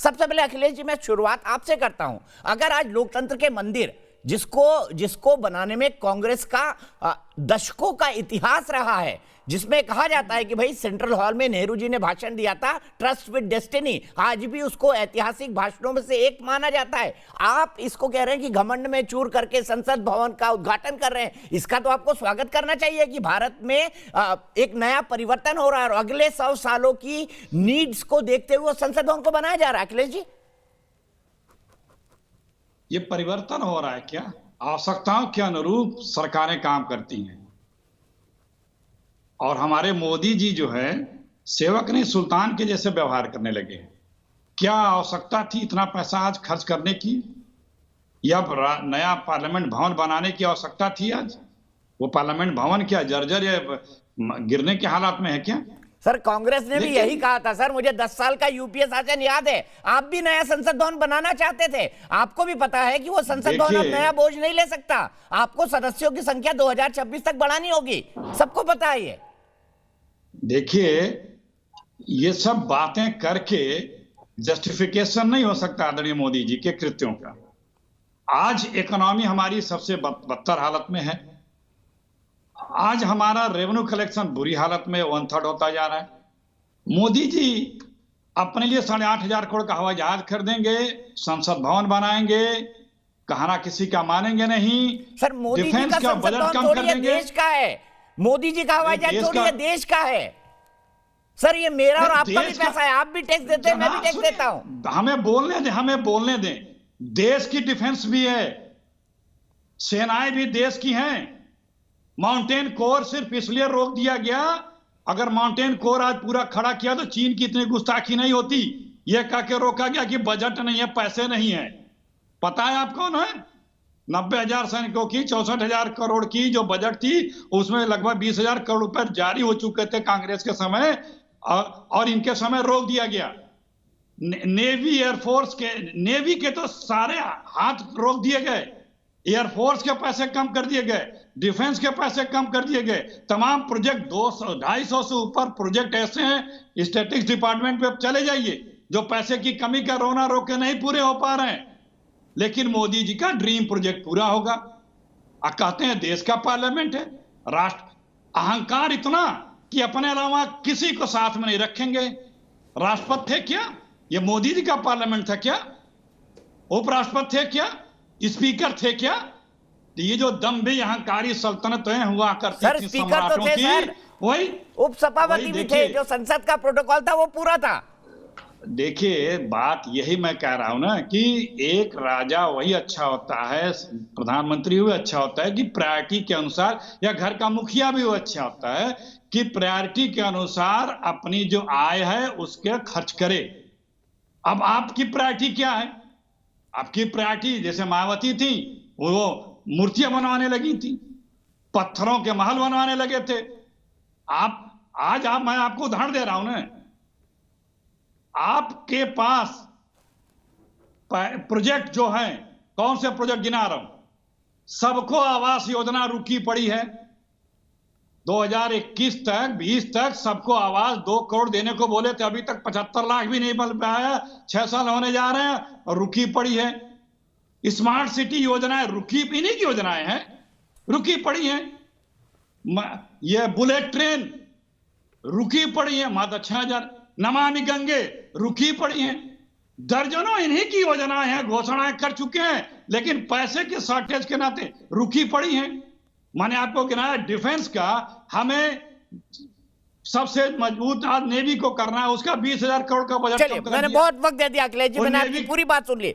सबसे पहले अखिलेश जी, मैं शुरुआत आपसे करता हूं। अगर आज लोकतंत्र के मंदिर जिसको बनाने में कांग्रेस का दशकों का इतिहास रहा है, जिसमें कहा जाता है कि भाई सेंट्रल हॉल में नेहरू जी ने भाषण दिया था, ट्रस्ट विद डेस्टिनी, आज भी उसको ऐतिहासिक भाषणों में से एक माना जाता है। आप इसको कह रहे हैं कि घमंड में चूर करके संसद भवन का उद्घाटन कर रहे हैं। इसका तो आपको स्वागत करना चाहिए कि भारत में एक नया परिवर्तन हो रहा है और अगले 100 सालों की नीड्स को देखते हुए संसद भवन को बनाया जा रहा है। अखिलेश जी, ये परिवर्तन हो रहा है क्या? आवश्यकताओं के अनुरूप सरकारें काम करती हैं और हमारे मोदी जी जो है सेवक नहीं सुल्तान के जैसे व्यवहार करने लगे हैं। क्या आवश्यकता थी इतना पैसा आज खर्च करने की, या नया पार्लियामेंट भवन बनाने की आवश्यकता थी? आज वो पार्लियामेंट भवन क्या जर्जर या गिरने के हालात में है क्या? सर कांग्रेस ने भी यही कहा था। सर मुझे 10 साल का यूपीए शासन याद है, आप भी नया संसद भवन बनाना चाहते थे। आपको भी पता है कि वो संसद भवन अब नया बोझ नहीं ले सकता, आपको सदस्यों की संख्या 2026 तक बढ़ानी होगी, सबको पता है ये। देखिए, ये सब बातें करके जस्टिफिकेशन नहीं हो सकता आदरणीय मोदी जी के कृत्यों का। आज इकोनॉमी हमारी सबसे बदतर हालत में है। आज हमारा रेवेन्यू कलेक्शन बुरी हालत में 1/3 होता जा रहा है। मोदी जी अपने लिए 8,500 करोड़ का हवाई जहाज खरीदेंगे, संसद भवन बनाएंगे, कहना किसी का मानेंगे नहीं। सर मोदी जी का संसद भवन थोड़ी देश का है, मोदी जी का हवाई जहाज थोड़ी देश का है। सर ये मेरा और आपका भी पैसा है, आप भी टैक्स देते हैं, मैं भी टैक्स देता हूं। हमें बोलने दें। देश की डिफेंस भी है, सेनाएं भी देश की हैं। माउंटेन कोर सिर्फ इसलिए रोक दिया गया, अगर माउंटेन कोर आज पूरा खड़ा किया तो चीन की इतनी गुस्ताखी नहीं होती। यह कह के रोका गया कि बजट नहीं है, पैसे नहीं है। पता है आप कौन है? 90,000 सैनिकों की 64,000 करोड़ की जो बजट थी, उसमें लगभग 20,000 करोड़ रुपए जारी हो चुके थे कांग्रेस के समय, और इनके समय रोक दिया गया। नेवी एयरफोर्स के, नेवी के तो सारे हाथ रोक दिए गए, एयरफोर्स के पैसे कम कर दिए गए, डिफेंस के पैसे कम कर दिए गए। तमाम प्रोजेक्ट 200-250 से ऊपर प्रोजेक्ट ऐसे हैं, स्टैटिस्टिक्स डिपार्टमेंट पे चले जाइए, जो पैसे की कमी का रोना रोके नहीं पूरे हो पा रहे हैं। लेकिन मोदी जी का ड्रीम प्रोजेक्ट पूरा होगा। कहते हैं देश का पार्लियामेंट है, राष्ट्र अहंकार इतना कि अपने अलावा किसी को साथ में नहीं रखेंगे। राष्ट्रपति थे क्या? ये मोदी जी का पार्लियामेंट था क्या? उपराष्ट्रपति थे क्या? स्पीकर थे क्या? ये जो दम्भी अहंकारी सल्तनतें हुआ करती थी सम्राटों की, वही उपसभापति भी थे, जो संसद का प्रोटोकॉल था वो पूरा था। देखिए, बात यही मैं कह रहा हूं ना कि एक राजा वही अच्छा होता है, प्रधानमंत्री भी अच्छा होता है कि प्रायोरिटी के अनुसार, या घर का मुखिया भी वो अच्छा होता है कि प्रायोरिटी के अनुसार अपनी जो आय है उसके खर्च करे। अब आपकी प्रायोरिटी क्या है? आपकी प्रायोरिटी, जैसे मायावती थी, वो मूर्तियां बनवाने लगी थी, पत्थरों के महल बनवाने लगे थे। मैं आपको उदाहरण दे रहा हूं ना, आपके पास प्रोजेक्ट जो है, कौन से प्रोजेक्ट गिना रहा हूं? सबको आवास योजना रुकी पड़ी है। 2021 तक 20 तक सबको आवास 2 करोड़ देने को बोले थे, अभी तक 75 लाख भी नहीं बन पाया। 6 साल होने जा रहे हैं और रुकी पड़ी है। स्मार्ट सिटी योजनाएं रुकी, इन्हीं की योजनाएं हैं, रुकी पड़ी हैं। ये बुलेट ट्रेन रुकी पड़ी है, मात्र 6,000। नमामि गंगे रुकी पड़ी हैं। दर्जनों इन्हीं की योजनाएं हैं, घोषणाएं कर चुके हैं, लेकिन पैसे के शॉर्टेज के नाते रुकी पड़ी हैं। मैंने आपको गिनाया डिफेंस का, हमें सबसे मजबूत आज नेवी को करना है, उसका 20,000 करोड़ का बजट। मैंने बहुत वक्त दे दिया अखिलेश जी, मैंने आपकी पूरी बात सुन ली।